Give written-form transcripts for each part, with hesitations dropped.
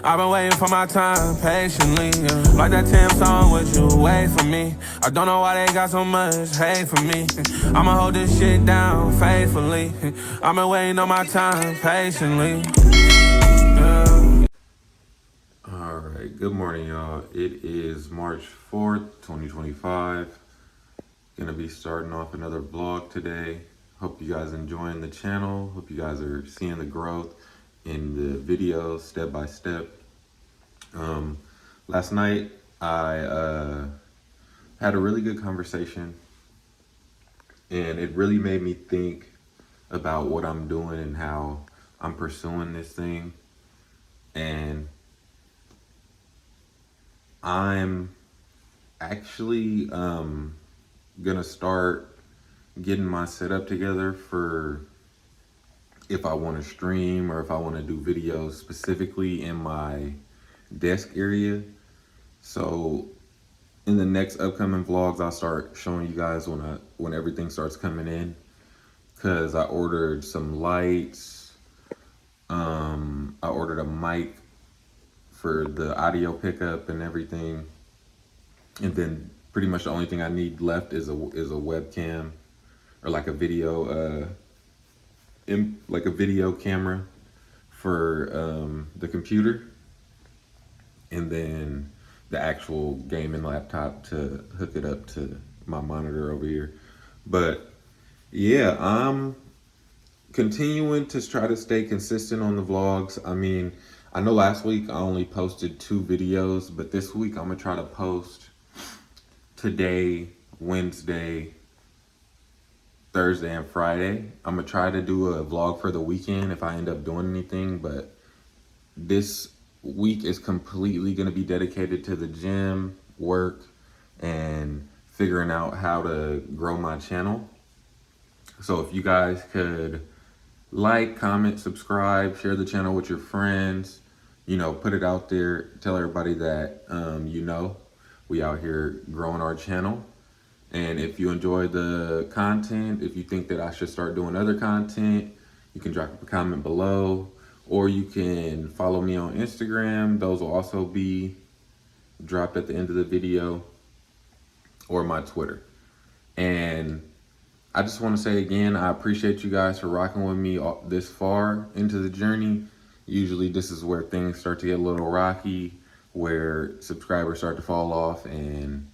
I've been waiting for my time patiently. Like that Tim song, would you wait for me? I don't know why they got so much hate for me. I'ma hold this shit down faithfully. I've been waiting on my time patiently. Alright, good morning, y'all. It is March 4th, 2025. Gonna be starting off another vlog today. Hope you guys enjoying the channel. Hope you guys are seeing the growth in the videos step by step. Last night I had a really good conversation, and it really made me think about what I'm doing and how I'm pursuing this thing. And I'm actually gonna start getting my setup together for if I want to stream or if I want to do videos specifically in my desk area. So in the next upcoming vlogs, I'll start showing you guys when everything starts coming in, because I ordered some lights. I ordered a mic for the audio pickup and everything, and then pretty much the only thing I need left is a webcam, or like a video camera for the computer, and then the actual gaming laptop to hook it up to my monitor over here. But yeah, I'm continuing to try to stay consistent on the vlogs. I mean, I know last week I only posted 2 videos, but this week I'm gonna try to post today, Wednesday, Thursday, and Friday. I'm gonna try to do a vlog for the weekend if I end up doing anything, but this week is completely gonna be dedicated to the gym, work, and figuring out how to grow my channel. So if you guys could like, comment, subscribe, share the channel with your friends, put it out there, tell everybody that we out here growing our channel. And if you enjoy the content, if you think that I should start doing other content, you can drop a comment below, or you can follow me on Instagram. Those will also be dropped at the end of the video, or my Twitter. And I just want to say again, I appreciate you guys for rocking with me this far into the journey. Usually this is where things start to get a little rocky, where subscribers start to fall off and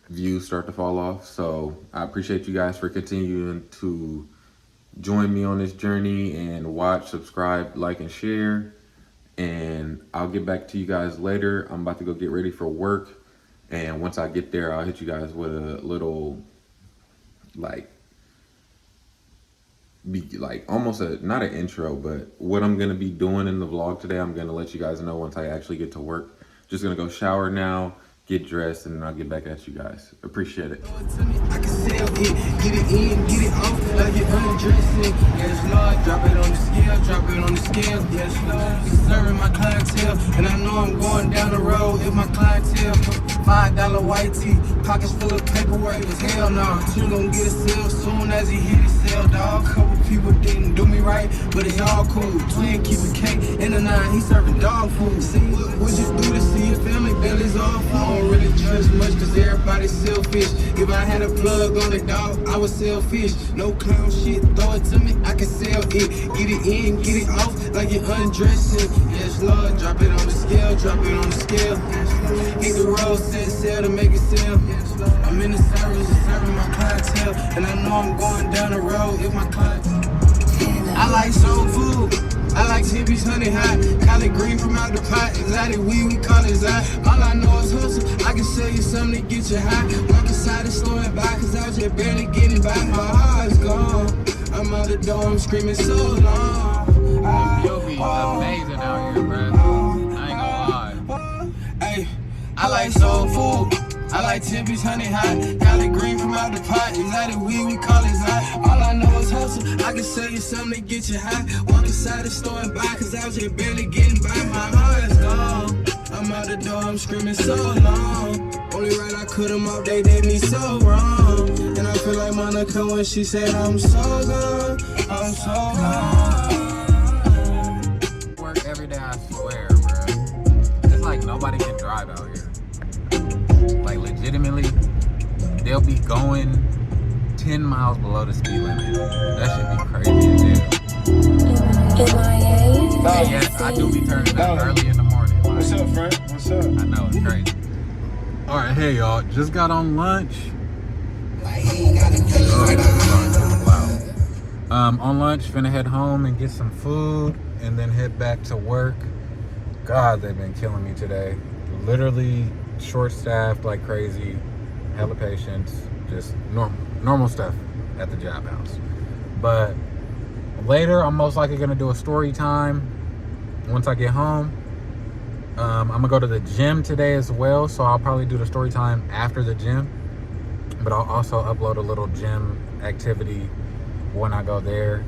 views start to fall off. So I appreciate you guys for continuing to join me on this journey and watch, subscribe, like, and share. And I'll get back to you guys later. I'm about to go get ready for work. And once I get there, I'll hit you guys with a little, almost not an intro, but what I'm gonna be doing in the vlog today. I'm gonna let you guys know once I actually get to work. Just gonna go shower now, get dressed, and then I'll get back at you guys. Appreciate it. I can sell it, get it in, get it off, like you're undressing. Yes, Lord, drop it on the scale, drop it on the scale. Yes, Lord, you serving my clientele, and I know I'm going down the road if my clientele. $5 white tee, pockets full of paperwork, cause hell no. You gon' get a sale soon as he hit his sale, dog. Couple people didn't do me right, but it's all cool. Twin keep a cake in the 9, he serving dog food. See, what you do to see your family belly's off? I don't really trust much, cause everybody's selfish. If I had a plug on the dog, I would sell fish. No clown shit, throw it to me, I can sell it. Get it in, get it off, like you're undressing. Yes, Lord, drop it on the scale, drop it on the scale. Hit the road, set sail to make it sell. I'm in the service and serving my clientele, and I know I'm going down the road if my clientele. I like soul food, I like hippies, honey hot, collard green from out the pot, exotic weed, we call it Zai. All I know is hustle, I can sell you something to get you high. Walk inside the store and buy, cause I was just barely getting by. My heart's gone, I'm out the door, I'm screaming so long. You'll be amazing out here, bro. I ain't gonna lie. Hey, I like soul food, I like hippies, honey hot, collard green from out the pot, exotic weed, we call it Zai. All I know is hustle, I can sell you something to get you high. Walk inside the store and buy, cause I was just barely getting by. My heart's gone, I'm out the door, I'm screaming so long. Only right I cut them off, they did me so wrong. And I feel like Monica when she said I'm so gone, I'm so gone. Work every day, I swear, bro. vibe out here. Like legitimately, they'll be going 10 miles below the speed limit. That should be crazy as hell. And yes, I do be turning up early in the morning. Like, What's up, friend? What's up? I know, it's crazy. All right, hey y'all, just got on lunch. On lunch, finna head home and get some food and then head back to work. God, they've been killing me today. Literally short-staffed like crazy, hella patience, just normal stuff at the job house. But later, I'm most likely gonna do a story time once I get home. I'm gonna go to the gym today as well, so I'll probably do the story time after the gym. But I'll also upload a little gym activity when I go there.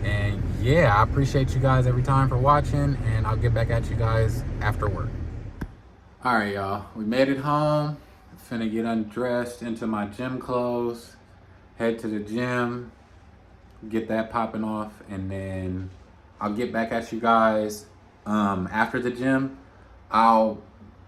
And yeah, I appreciate you guys every time for watching, and I'll get back at you guys after work. All right, y'all, we made it home. Finna get undressed into my gym clothes, head to the gym, get that popping off, and then I'll get back at you guys after the gym. I'll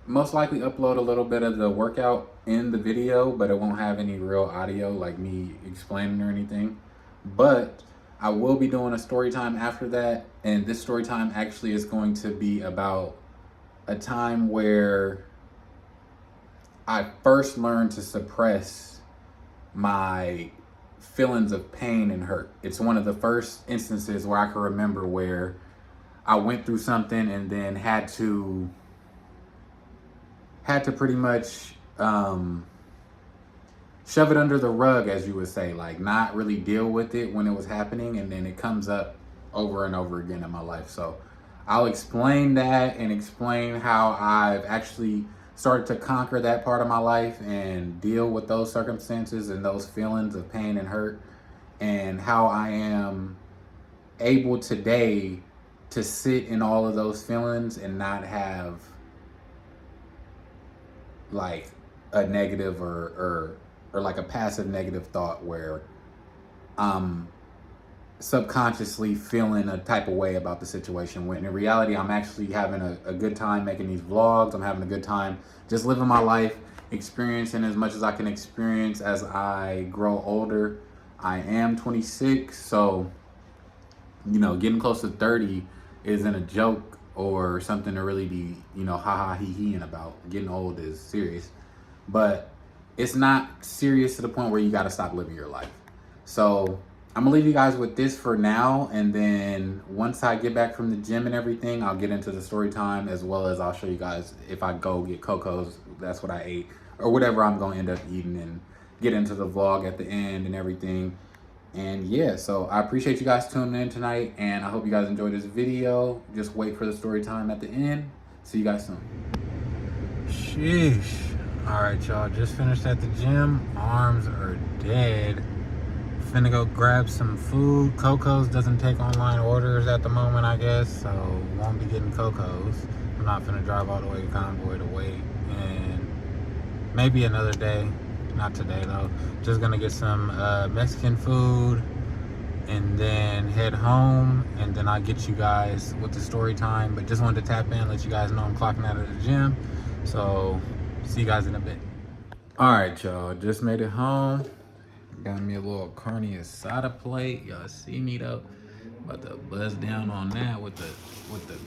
most likely upload a little bit of the workout in the video, but it won't have any real audio like me explaining or anything. But I will be doing a story time after that, and this story time actually is going to be about a time where I first learned to suppress my feelings of pain and hurt. It's one of the first instances where I can remember where I went through something and then had to pretty much shove it under the rug, as you would say, like not really deal with it when it was happening, and then it comes up over and over again in my life. So I'll explain that and explain how I've actually started to conquer that part of my life and deal with those circumstances and those feelings of pain and hurt, and how I am able today to sit in all of those feelings and not have like a negative or like a passive negative thought where I'm subconsciously feeling a type of way about the situation, when in reality I'm actually having a good time making these vlogs. I'm having a good time just living my life, experiencing as much as I can experience as I grow older. I am 26, so you know, getting close to 30 isn't a joke or something to really be, you know, ha he heing about. Getting old is serious, but it's not serious to the point where you got to stop living your life. So I'm gonna leave you guys with this for now, and then once I get back from the gym and everything, I'll get into the story time, as well as I'll show you guys if I go get Coco's, that's what I ate, or whatever I'm gonna end up eating, and get into the vlog at the end and everything. And yeah, so I appreciate you guys tuning in tonight, and I hope you guys enjoyed this video. Just wait for the story time at the end. See you guys soon. Sheesh. All right, y'all, just finished at the gym. Arms are dead. Finna go grab some food. Coco's doesn't take online orders at the moment, I guess, so won't be getting Coco's. I'm not finna drive all the way to Convoy to wait, and maybe another day. Not today though. Just gonna get some Mexican food and then head home, and then I'll get you guys with the story time. But just wanted to tap in, let you guys know I'm clocking out of the gym. So see you guys in a bit. All right, y'all, just made it home. Got me a little carne asada plate. Y'all see me though? About to buzz down on that with the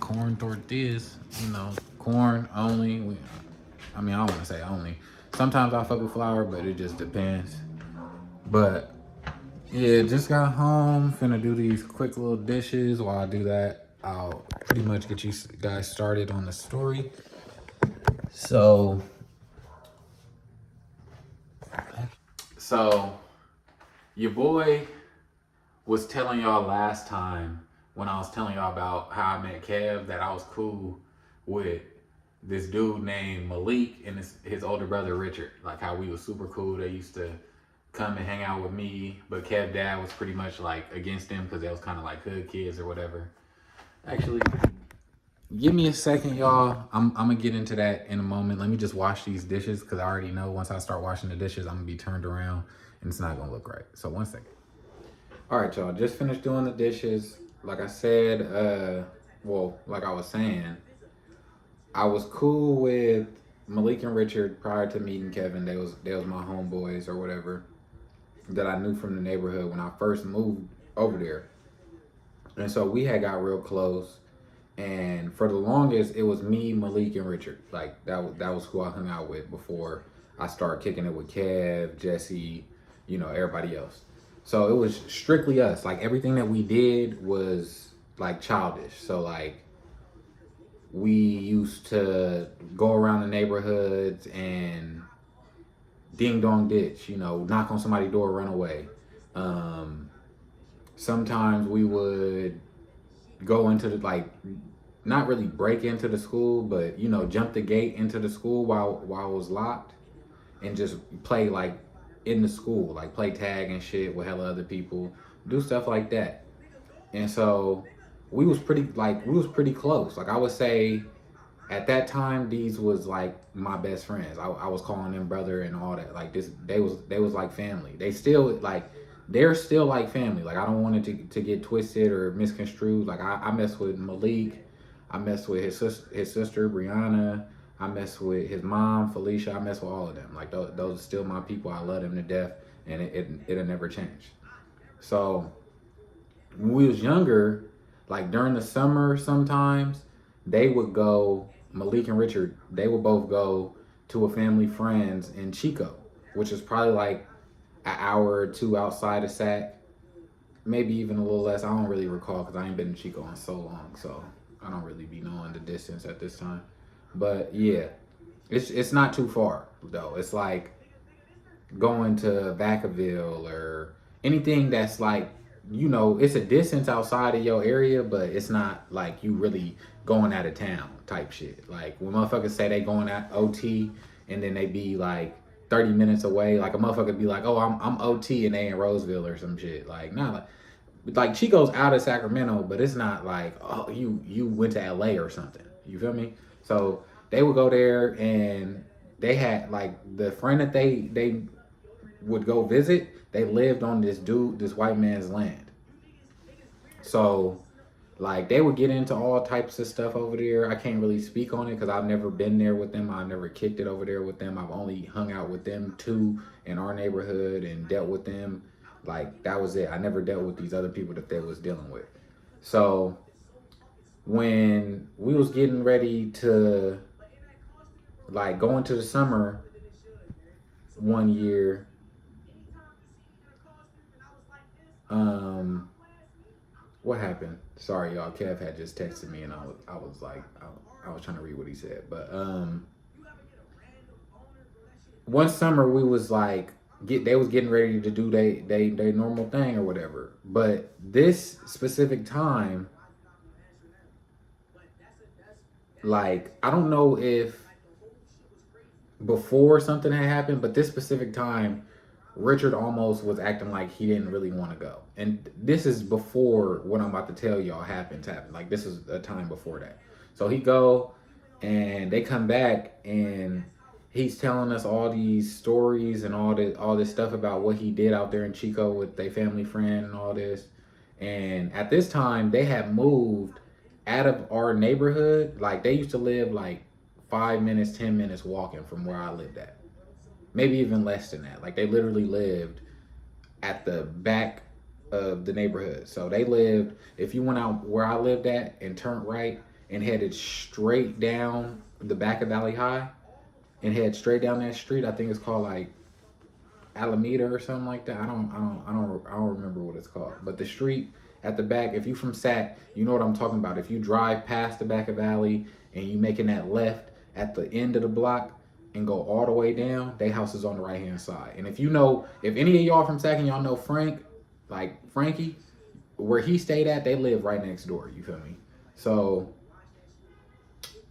corn tortillas. You know, corn only. I mean, I don't want to say only. Sometimes I fuck with flour, but it just depends. But yeah, just got home. Finna do these quick little dishes. While I do that, I'll pretty much get you guys started on the story. So your boy was telling y'all last time when I was telling y'all about how I met Kev that I was cool with this dude named Malik and his older brother Richard. Like how we was super cool. They used to come and hang out with me, but Kev dad was pretty much like against them because they was kind of like hood kids or whatever. Actually, give me a second, y'all. I'm gonna get into that in a moment. Let me just wash these dishes, because I already know once I start washing the dishes, I'm gonna be turned around and it's not gonna look right. So 1 second. All right, y'all, just finished doing the dishes. Like I said, like I was saying, I was cool with Malik and Richard, prior to meeting Kevin, they was my homeboys or whatever that I knew from the neighborhood when I first moved over there. And so we had got real close. And for the longest, it was me, Malik, and Richard. Like that was who I hung out with before I started kicking it with Kev, Jesse, everybody else. So it was strictly us. Like everything that we did was like childish. So like we used to go around the neighborhoods and ding dong ditch, knock on somebody's door, run away. Sometimes we would go into the not really break into the school, but jump the gate into the school while it was locked and just play like in the school, like play tag and shit with hella other people, do stuff like that. And so we was pretty close. Like I would say at that time these was like my best friends. I was calling them brother and all that. Like this they was like family. They're still like family. Like I don't want it to get twisted or misconstrued. Like I mess with Malik, I mess with his sister Brianna, I mess with his mom Felicia, I mess with all of them. Like those are still my people. I love them to death, and it'll never change. So when we was younger, like during the summer sometimes, they would go, Malik and Richard, they would both go to a family friend's in Chico, which is probably like an hour or two outside of Sac, maybe even a little less. I don't really recall because I ain't been in Chico in so long, so I don't really be knowing the distance at this time. But yeah, it's not too far though. It's like going to Vacaville or anything that's like, it's a distance outside of your area, but it's not like you really going out of town type shit. Like when motherfuckers say they going at OT and then they be like 30 minutes away, like a motherfucker be like, oh, I'm OT and they in Roseville or some shit. Like, nah, like Chico's out of Sacramento, but it's not like, oh, you went to LA or something. You feel me? So they would go there, and they had like the friend that they would go visit, they lived on this white man's land. So like they would get into all types of stuff over there. I can't really speak on it because I've never been there with them. I've never kicked it over there with them. I've only hung out with them two in our neighborhood and dealt with them. Like that was it. I never dealt with these other people that they was dealing with. So when we was getting ready to like go into the summer one year, what happened? Sorry, y'all. Kev had just texted me, and I was like, I was trying to read what he said. But one summer we was like, they was getting ready to do they normal thing or whatever. But this specific time, like I don't know if before something had happened, but this specific time, Richard almost was acting like he didn't really want to go. And this is before what I'm about to tell y'all happened. Like this is a time before that. So he go and they come back and he's telling us all these stories and all this stuff about what he did out there in Chico with their family friend and all this. And at this time they had moved out of our neighborhood. Like they used to live like 5 minutes, 10 minutes walking from where I lived at. Maybe even less than that. Like they literally lived at the back of the neighborhood. So they lived, if you went out where I lived at and turned right and headed straight down the back of Valley High and head straight down that street, I think it's called like Alameda or something like that. I don't remember what it's called. But the street at the back, if you from Sac, you know what I'm talking about. If you drive past the back of Valley and you making that left at the end of the block and go all the way down, they house is on the right hand side. And if any of y'all from Sac and y'all know Frank, like Frankie, where he stayed at, they live right next door. You feel me? So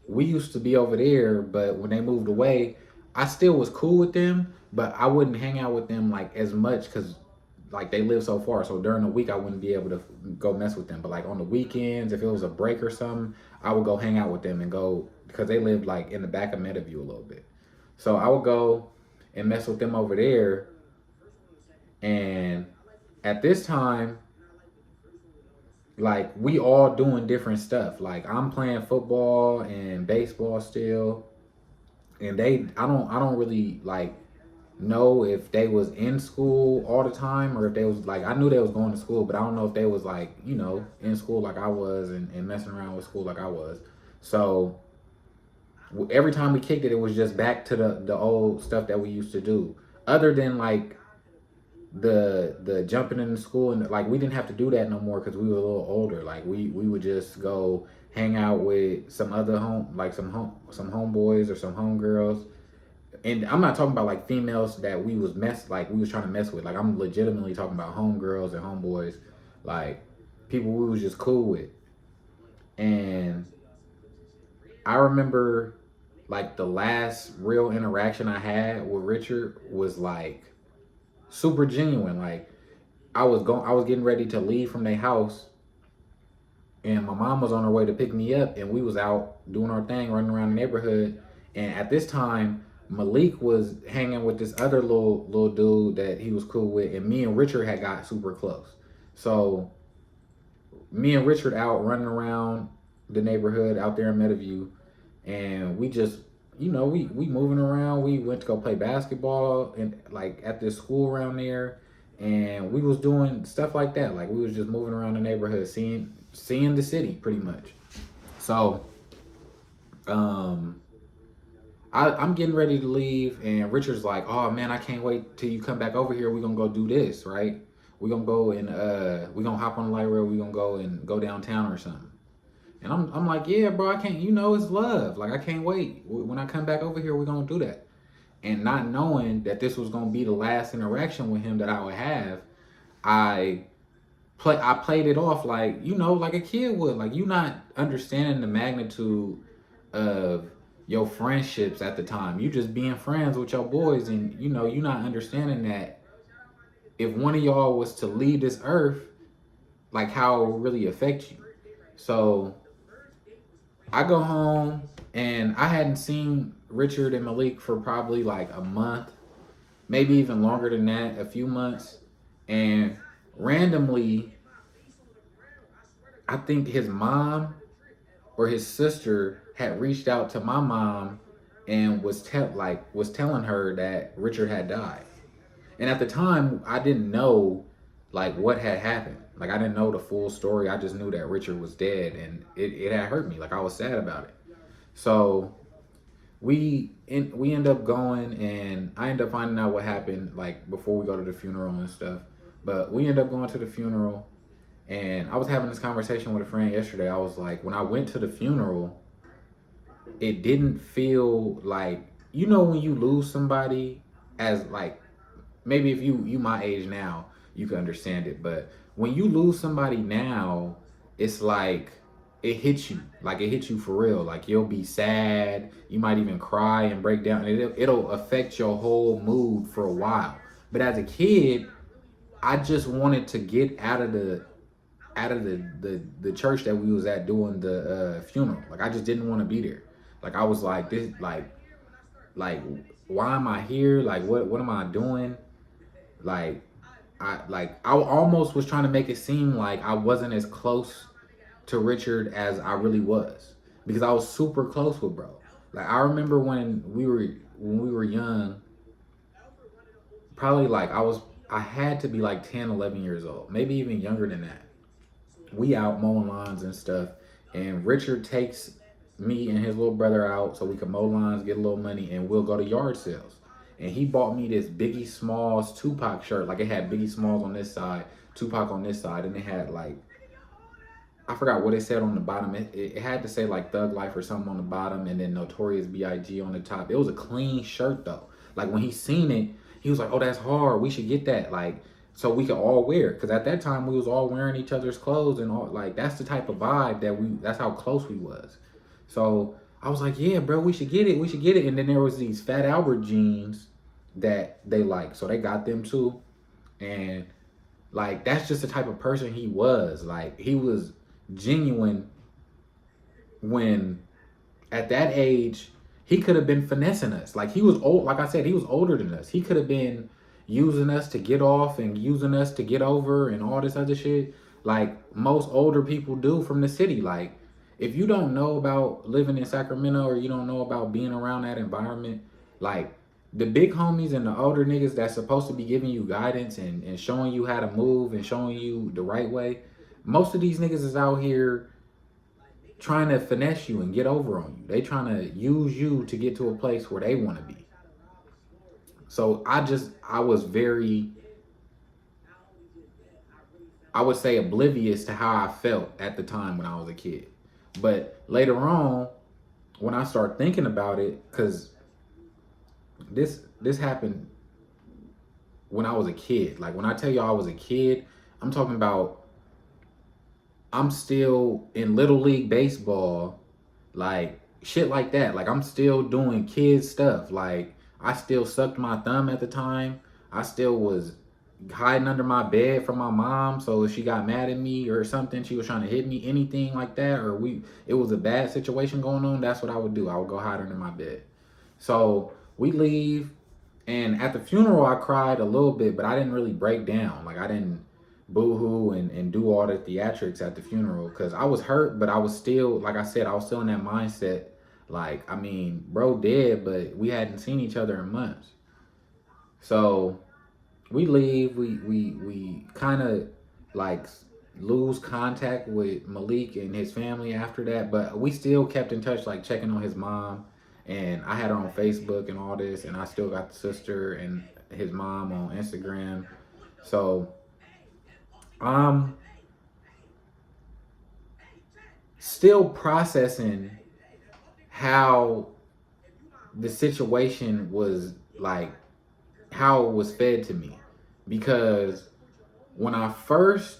we used to be over there, but when they moved away, I still was cool with them, but I wouldn't hang out with them like as much because like they live so far. So during the week, I wouldn't be able to go mess with them. But like on the weekends, if it was a break or something, I would go hang out with them and go, because they lived like in the back of Meadowview a little bit. So I would go and mess with them over there. And at this time, like we all doing different stuff. Like I'm playing football and baseball still. and I don't really like know if they was in school all the time or if they was like, I knew they was going to school, but I don't know if they was like, you know, in school like I was, and messing around with school like I was. So every time we kicked it, it was just back to the old stuff that we used to do. Other than like the jumping into school, and like we didn't have to do that no more because we were a little older. Like we would just go hang out with some other some homeboys or some homegirls. And I'm not talking about like females that we was trying to mess with. Like I'm legitimately talking about homegirls and homeboys, like people we was just cool with. And I remember like the last real interaction I had with Richard was like super genuine. Like I was getting ready to leave from their house, and my mom was on her way to pick me up, and we was out doing our thing, running around the neighborhood. And at this time, Malik was hanging with this other little dude that he was cool with, and me and Richard had got super close. So me and Richard out running around the neighborhood out there in Meadowview, and we just, you know, we moving around. We went to go play basketball and like at this school around there, and we was doing stuff like that. Like we was just moving around the neighborhood, seeing the city pretty much. So I'm getting ready to leave, and Richard's like, "Oh man, I can't wait till you come back over here. We're gonna go do this, right? We're gonna go and we're gonna hop on the light rail. We're gonna go and go downtown or something." And I'm like, "Yeah, bro, I can't. You know, it's love. Like I can't wait. When I come back over here, we're gonna do that." And not knowing that this was gonna be the last interaction with him that I would have, I I played it off like, you know, like a kid would. Like you not understanding the magnitude of your friendships at the time. You just being friends with your boys, and you know, you not understanding that if one of y'all was to leave this earth, like how it would really affect you. So I go home, and I hadn't seen Richard and Malik for probably like a month, maybe even longer than that, a few months. And randomly, I think his mom or his sister had reached out to my mom and was telling her that Richard had died. And at the time, I didn't know like what had happened. Like I didn't know the full story. I just knew that Richard was dead, and it had hurt me. Like I was sad about it. So we end up going, and I end up finding out what happened like before we go to the funeral and stuff. But we end up going to the funeral, and I was having this conversation with a friend yesterday. I was like, when I went to the funeral, it didn't feel like, you know, when you lose somebody, as like, maybe if you my age now, you can understand it. But when you lose somebody now, it's like it hits you. Like it hits you for real. Like you'll be sad. You might even cry and break down. And it'll affect your whole mood for a while. But as a kid, I just wanted to get out of the church that we was at doing the funeral. Like I just didn't want to be there. Like I was like, this like why am I here? Like what am I doing? Like I almost was trying to make it seem like I wasn't as close to Richard as I really was, because I was super close with bro. Like I remember when we were young, probably like I had to be like 10, 11 years old, maybe even younger than that. We out mowing lawns and stuff, and Richard takes me and his little brother out so we can mow lawns, get a little money, and we'll go to yard sales. And he bought me this Biggie Smalls Tupac shirt. Like it had Biggie Smalls on this side, Tupac on this side, and it had like, I forgot what it said on the bottom. It had to say like Thug Life or something on the bottom, and then Notorious B.I.G. on the top. It was a clean shirt though. Like when he seen it, he was like, "Oh, that's hard. We should get that." Like so we could all wear it, because at that time we was all wearing each other's clothes and all. Like that's the type of vibe that's how close we was. So I was like, "Yeah, bro, we should get it. We should get it." And then there was these Fat Albert jeans that they like, so they got them too. And like that's just the type of person he was. Like he was genuine. When at that age he could have been finessing us. Like he was old. Like I said, he was older than us. He could have been using us to get off and using us to get over and all this other shit, like most older people do from the city. Like if you don't know about living in Sacramento or you don't know about being around that environment, like the big homies and the older niggas that's supposed to be giving you guidance and showing you how to move and showing you the right way, most of these niggas is out here trying to finesse you and get over on you. They trying to use you to get to a place where they want to be. So I was very, I would say, oblivious to how I felt at the time when I was a kid. But later on, when I start thinking about it, because this happened when I was a kid. Like when I tell you I was a kid, I'm talking about I'm still in little league baseball, like shit like that. Like I'm still doing kid stuff. Like I still sucked my thumb at the time. I still was hiding under my bed from my mom. So if she got mad at me or something, she was trying to hit me, anything like that, or it was a bad situation going on, that's what I would do. I would go hide under my bed. So we leave, and at the funeral I cried a little bit, but I didn't really break down. Like I didn't boo-hoo and do all the theatrics at the funeral because I was hurt, but I was still, like I said, I was still in that mindset. Like, I mean, bro dead, but we hadn't seen each other in months. So we leave, we kind of like lose contact with Malik and his family after that, but we still kept in touch, like checking on his mom, and I had her on Facebook and all this, and I still got the sister and his mom on Instagram. So I'm still processing how the situation was, like how it was fed to me, because when I first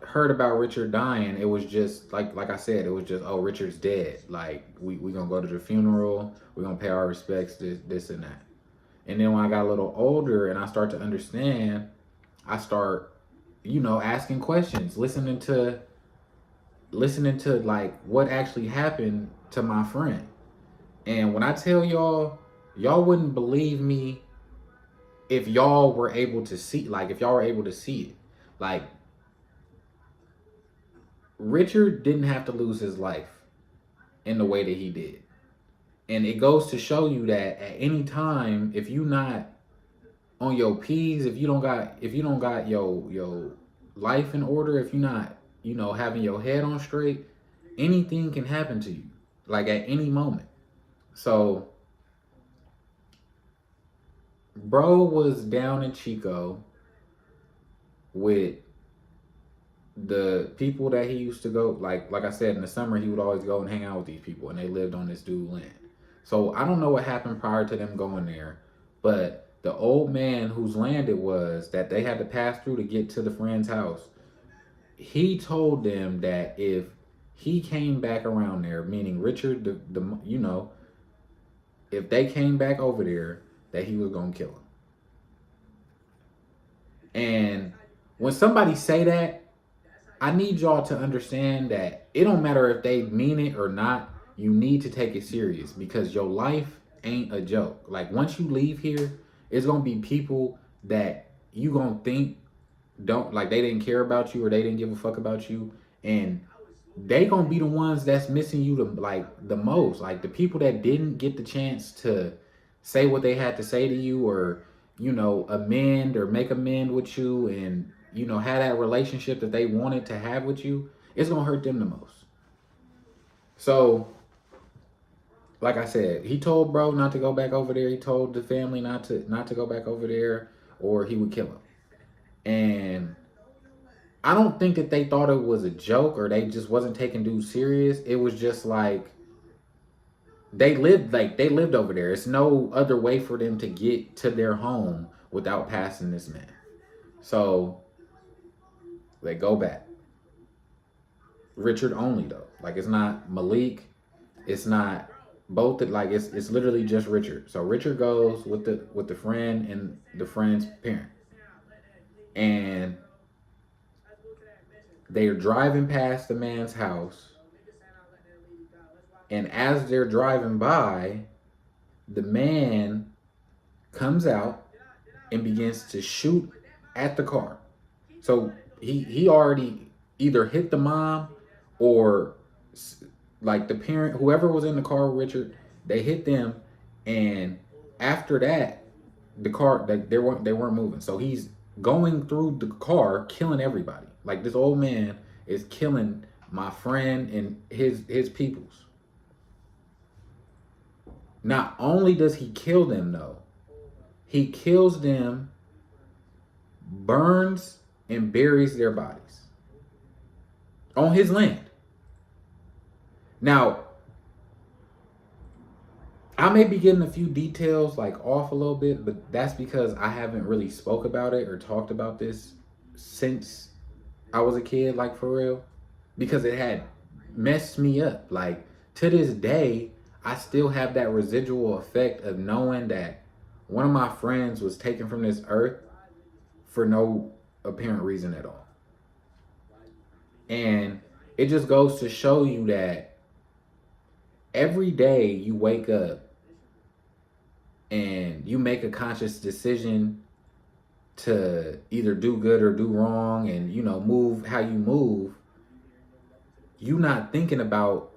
heard about Richard dying, it was just like I said, it was just, oh, Richard's dead. Like we gonna go to the funeral, we're gonna pay our respects, this and that. And then when I got a little older and I start to understand, I start, asking questions, listening to like what actually happened to my friend. And when I tell y'all wouldn't believe me if y'all were able to see, like if y'all were able to see it. Like Richard didn't have to lose his life in the way that he did. And it goes to show you that at any time, if you not on your P's, if you don't got your life in order, if you're not, having your head on straight, anything can happen to you, like at any moment. So bro was down in Chico with the people that he used to go, like I said, in the summer he would always go and hang out with these people, and they lived on this dude's land. So I don't know what happened prior to them going there, but the old man whose land it was that they had to pass through to get to the friend's house, he told them that if he came back around there, meaning Richard, if they came back over there, that he was gonna kill him. And when somebody say that, I need y'all to understand that it don't matter if they mean it or not. You need to take it serious, because your life ain't a joke. Like once you leave here, it's gonna be people that you gonna think don't, like, they didn't care about you or they didn't give a fuck about you, and they gonna be the ones that's missing you the most. Like the people that didn't get the chance to say what they had to say to you, or amend or make amend with you, and have that relationship that they wanted to have with you, it's gonna hurt them the most. So like I said, he told bro not to go back over there. He told the family not to go back over there, or he would kill him. And I don't think that they thought it was a joke, or they just wasn't taking dude serious. It was just like they lived over there. It's no other way for them to get to their home without passing this man. So they go back. Richard only though. Like it's not Malik. It's not both. Like it's literally just Richard. So Richard goes with the friend and the friend's parent, and they are driving past the man's house. And as they're driving by, the man comes out and begins to shoot at the car. So he already either hit the mom or like the parent, whoever was in the car with Richard, they hit them, and after that, the car, they weren't moving. So he's going through the car, killing everybody. Like this old man is killing my friend and his peoples. Not only does he kill them though, he kills them, burns and buries their bodies on his land. Now, I may be getting a few details like off a little bit, but that's because I haven't really spoke about it or talked about this since I was a kid, like for real, because it had messed me up. Like to this day, I still have that residual effect of knowing that one of my friends was taken from this earth for no apparent reason at all. And it just goes to show you that every day you wake up and you make a conscious decision to either do good or do wrong and, you know, move how you move, you not thinking about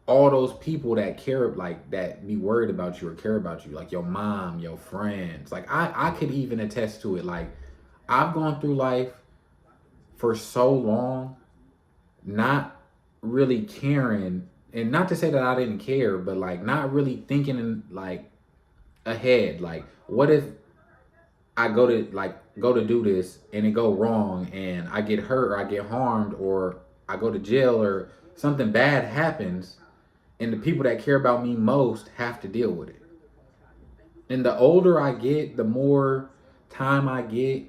all those people that care, like that be worried about you or care about you, like your mom, your friends. Like I could even attest to it. Like I've gone through life for so long not really caring, and not to say that I didn't care, but like not really thinking like ahead. Like what if I go to do this and it go wrong and I get hurt or I get harmed or I go to jail or something bad happens, and the people that care about me most have to deal with it. And the older I get, the more time I get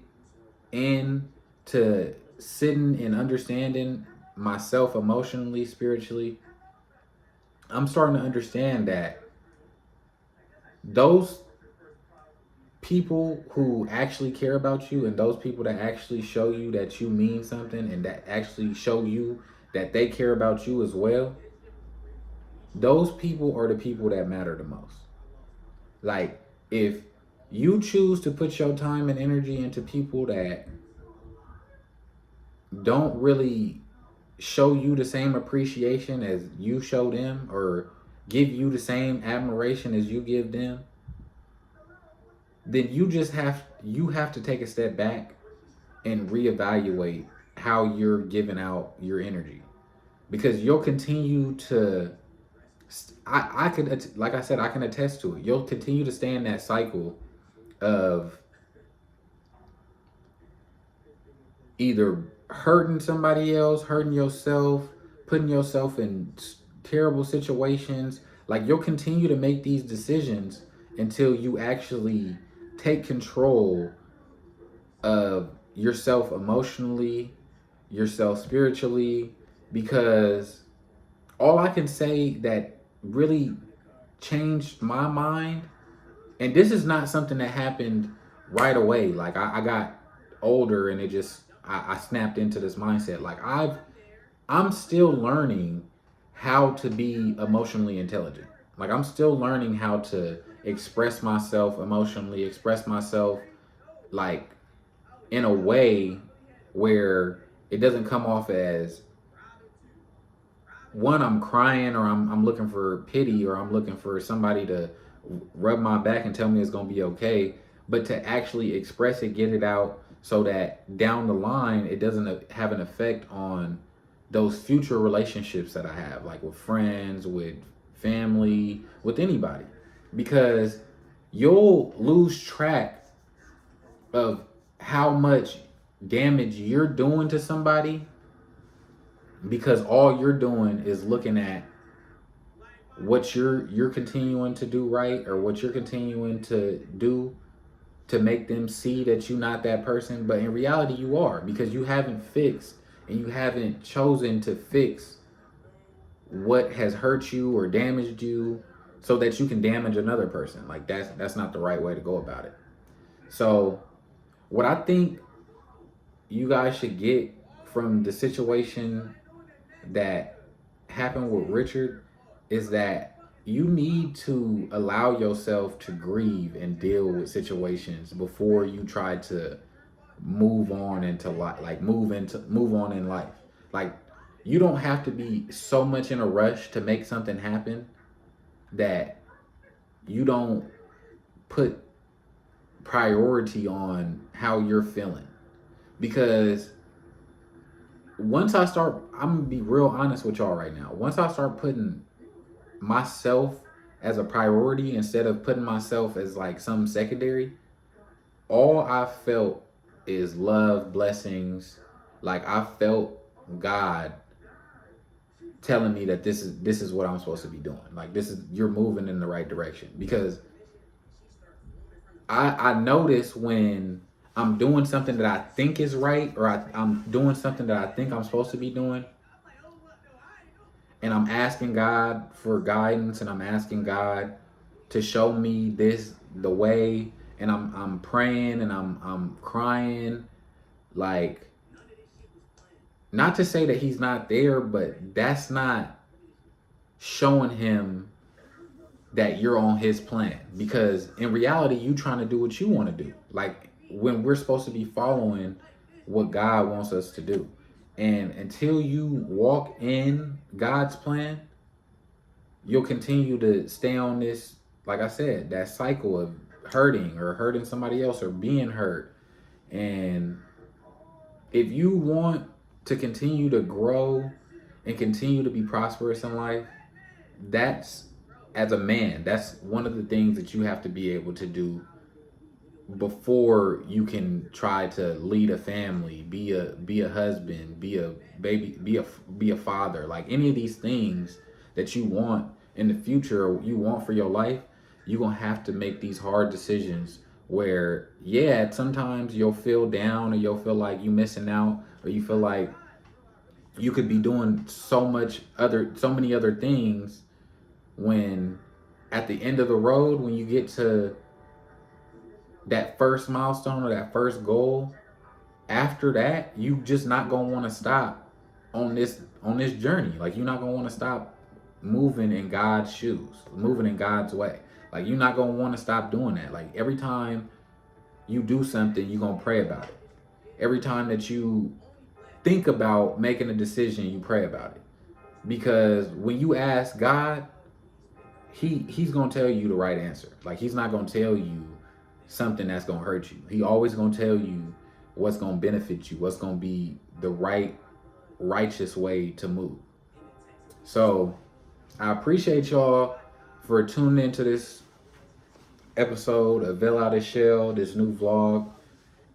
into sitting and understanding myself emotionally, spiritually, I'm starting to understand that those people who actually care about you and those people that actually show you that you mean something and that actually show you that they care about you as well, those people are the people that matter the most. Like if you choose to put your time and energy into people that don't really show you the same appreciation as you show them or give you the same admiration as you give them, then you have to take a step back and reevaluate how you're giving out your energy, because you'll continue to I could, like I said, I can attest to it. You'll continue to stay in that cycle of either hurting somebody else, hurting yourself, putting yourself in terrible situations. Like you'll continue to make these decisions until you actually take control of yourself emotionally, yourself spiritually, because all I can say that really changed my mind, and this is not something that happened right away. Like I got older and it just I snapped into this mindset. Like I'm still learning how to be emotionally intelligent. Like I'm still learning how to express myself emotionally, express myself like in a way where it doesn't come off as one, I'm crying or I'm looking for pity or I'm looking for somebody to rub my back and tell me it's going to be okay, but to actually express it, get it out so that down the line it doesn't have an effect on those future relationships that I have, like with friends, with family, with anybody, because you'll lose track of how much damage you're doing to somebody because all you're doing is looking at what you're continuing to do right or what you're continuing to do to make them see that you're not that person, but in reality you are, because you haven't fixed and you haven't chosen to fix what has hurt you or damaged you so that you can damage another person. Like that's not the right way to go about it. So what I think you guys should get from the situation that happened with Richard is that you need to allow yourself to grieve and deal with situations before you try to move on into life, like move on in life. Like you don't have to be so much in a rush to make something happen that you don't put priority on how you're feeling. Because once I start, I'm gonna be real honest with y'all right now. Once I start putting myself as a priority instead of putting myself as like some secondary, all I felt is love, blessings. Like I felt God telling me that this is what I'm supposed to be doing. Like this is, you're moving in the right direction. Because I notice when I'm doing something that I think is right, or I'm doing something that I think I'm supposed to be doing, and I'm asking God for guidance, and I'm asking God to show me this the way, and I'm praying, and I'm crying, like, not to say that he's not there, but that's not showing him that you're on his plan. Because in reality, you trying to do what you want to do, like when we're supposed to be following what God wants us to do. And until you walk in God's plan, you'll continue to stay on this, like I said, that cycle of hurting or hurting somebody else or being hurt. And if you want to continue to grow and continue to be prosperous in life, that's, as a man, that's one of the things that you have to be able to do before you can try to lead a family, be a husband, be a baby, be a father. Like any of these things that you want in the future, you want for your life, you're gonna have to make these hard decisions where, yeah, sometimes you'll feel down, or you'll feel like you missing out, or you feel like you could be doing so many other things, when at the end of the road, when you get to that first milestone or that first goal, after that, you just not gonna want to stop on this journey. Like you're not gonna want to stop moving in God's shoes, moving in God's way. Like you're not gonna want to stop doing that. Like every time you do something, you're gonna pray about it. Every time that you think about making a decision, you pray about it. Because when you ask God, he's gonna tell you the right answer. Like he's not gonna tell you something that's gonna hurt you. He always gonna tell you what's gonna benefit you, what's gonna be the righteous way to move. So I appreciate y'all for tuning into this episode of Vell Out of Shell, this new vlog.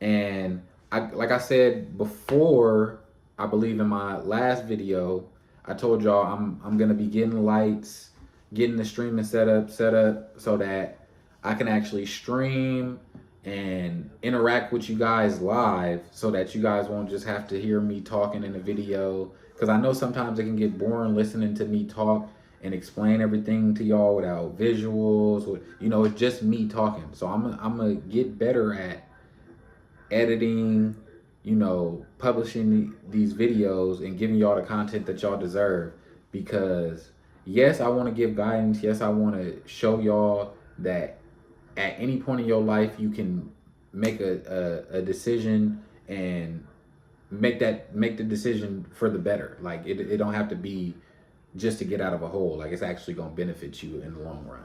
And like I said before, I believe in my last video, I told y'all I'm gonna be getting lights, getting the streaming set up so that I can actually stream and interact with you guys live, so that you guys won't just have to hear me talking in a video. Because I know sometimes it can get boring listening to me talk and explain everything to y'all without visuals. It's just me talking. So I'm gonna get better at editing, publishing these videos and giving y'all the content that y'all deserve. Because yes, I want to give guidance. Yes, I want to show y'all that at any point in your life, you can make a decision and make the decision for the better. Like it don't have to be just to get out of a hole. Like it's actually going to benefit you in the long run.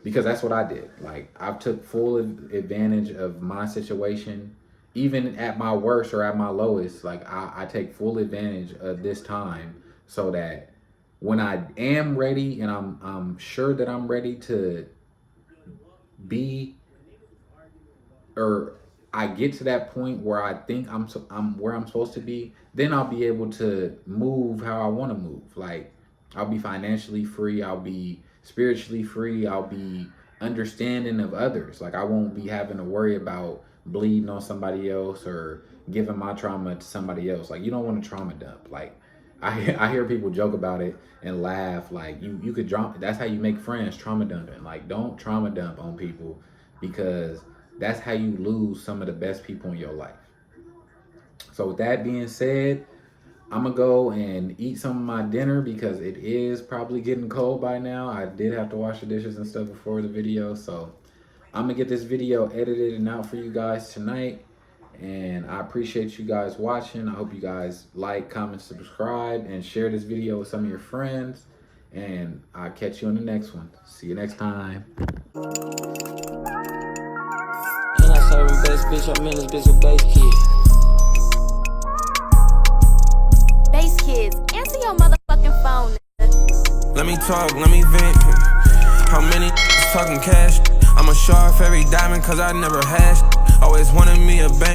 Because that's what I did. Like I took full advantage of my situation, even at my worst or at my lowest. Like I take full advantage of this time, so that when I am ready, and I'm sure that I'm ready to be, or I get to that point where I think I'm where I'm supposed to be, then I'll be able to move how I want to move. Like I'll be financially free, I'll be spiritually free, I'll be understanding of others. Like I won't be having to worry about bleeding on somebody else or giving my trauma to somebody else. Like you don't want to trauma dump. Like I hear people joke about it and laugh. Like you could drama. That's how you make friends, trauma dumping. Like don't trauma dump on people, because that's how you lose some of the best people in your life. So with that being said, I'm gonna go and eat some of my dinner, because it is probably getting cold by now. I did have to wash the dishes and stuff before the video, so I'm gonna get this video edited and out for you guys tonight. And I appreciate you guys watching. I hope you guys like, comment, subscribe, and share this video with some of your friends. And I'll catch you on the next one. See you next time. And I serving best bitch, I'm in this bitch with bass kids. Bass kids, answer your motherfucking phone. Let me talk, let me vent. How many talking cash? I'ma show off every diamond cause I never hashed. Always wanted me a bank.